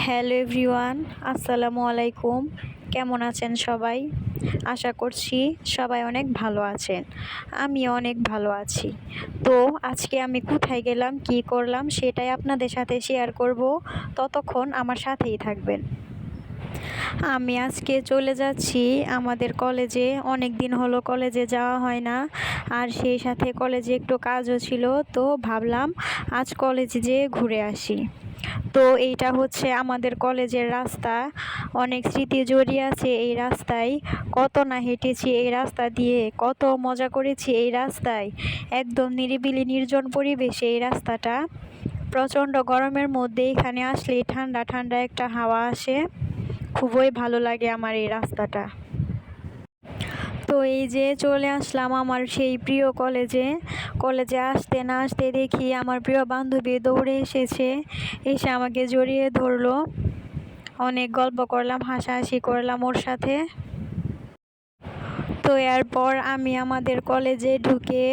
Hello everyone, আসসালামু আলাইকুম। কেমন আছেন সবাই? আশা করছি সবাই অনেক ভালো আছেন। আমি অনেক ভালো আছি। তো আজকে আমি কোথায় গেলাম, কি করলাম সেটাই আপনাদের সাথে শেয়ার করব। ততক্ষণ আমার সাথেই থাকবেন। আমি আজকে চলে যাচ্ছি আমাদের কলেজে। অনেক দিন হলো কলেজে যাওয়া হয় না, আর সেই সাথে কলেজে একটু কাজও ছিল। তো ভাবলাম আজ কলেজে যেয়ে ঘুরে আসি। তো এইটা হচ্ছে আমাদের কলেজের রাস্তা। অনেক স্মৃতি জড়িয়ে আছে এই রাস্তায়। কত না হেঁটেছি এই রাস্তা দিয়ে, কত মজা করেছি এই রাস্তায়। একদম নিরিবিলি নির্জন পরিবেশে এই রাস্তাটা। প্রচণ্ড গরমের মধ্যে এখানে আসলেই ঠান্ডা ঠান্ডা একটা হাওয়া আসে। খুবই ভালো লাগে আমার এই রাস্তাটা। তো এই যে চলে আসলাম আমার সেই প্রিয় কলেজে। কলেজে আসতে না আসতে দেখি আমার প্রিয় বান্ধবী দৌড়ে এসেছে, এসে আমাকে জড়িয়ে ধরলো। অনেক গল্প করলাম, হাসাহাসি করলাম ওর সাথে। তো এরপর আমি আমাদের কলেজে ঢুকে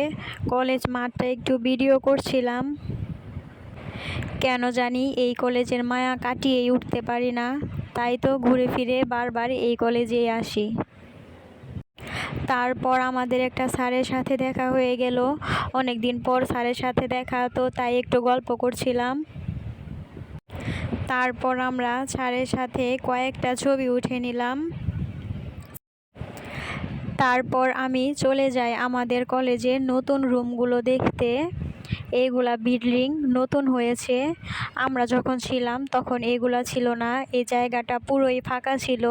কলেজ মাঠটা একটু ভিডিও করছিলাম। কেন জানি এই কলেজের মায়া কাটিয়েই উঠতে পারি না, তাই তো ঘুরে ফিরে বারবার এই কলেজেই আসি। তারপর আমাদের একটা স্যারের সাথে দেখা হয়ে গেল। অনেক দিন পর স্যারের সাথে দেখা, তো তাই একটু গল্প করছিলাম। তারপর আমরা স্যারের সাথে কয়েকটা ছবি উঠে নিলাম। তারপর আমি চলে যাই আমাদের কলেজের নতুন রুমগুলো দেখতে। এইগুলা বিল্ডিং নতুন হয়েছে। আমরা যখন ছিলাম তখন এগুলা ছিল না, এই জায়গাটা পুরোই ফাঁকা ছিল।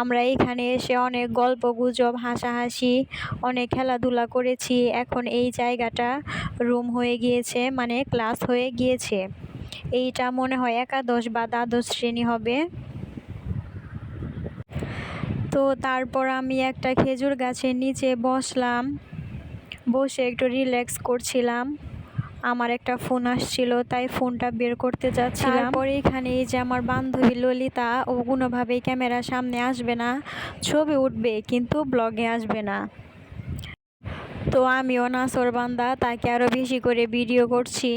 আমরা এখানে এসে অনেক গল্প গুজব, হাসাহাসি, অনেক খেলাধুলা করেছি। এখন এই জায়গাটা রুম হয়ে গিয়েছে, মানে ক্লাস হয়ে গিয়েছে। এইটা মনে হয় একাদশ বা দ্বাদশ শ্রেণী হবে। তো তারপর আমি একটা খেজুর গাছের নিচে বসলাম, বসে একটু রিল্যাক্স করছিলাম। আমার একটা ফোন আসছিল, তাই ফোনটা বের করতে যাচ্ছিলাম। তারপরে এখানে এই যে আমার বান্ধবী ললিতা, ও কোনোভাবেই ক্যামেরার সামনে আসবে না, ছবি উঠবে কিন্তু ব্লগে আসবে না। তো আমিও নাছোড়বান্দা, তাকে আরও বেশি করে ভিডিও করছি।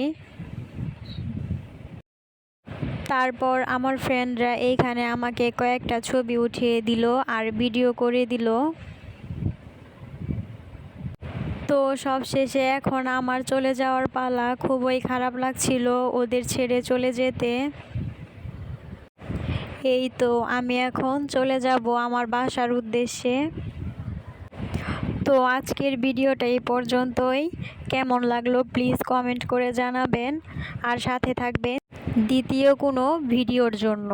তারপর আমার ফ্রেন্ডরা এইখানে আমাকে কয়েকটা ছবি উঠিয়ে দিল আর ভিডিও করে দিল। তো সব শেষে এখন আমার চলে যাওয়ার পালা। খুবই খারাপ লাগছিল ওদের ছেড়ে চলে যেতে। এই তো আমি এখন চলে যাব আমার বাসার উদ্দেশ্যে। তো আজকের ভিডিওটা এই পর্যন্তই। কেমন লাগলো প্লিজ কমেন্ট করে জানাবেন, আর সাথে থাকবেন দ্বিতীয় কোনো ভিডিওর জন্য।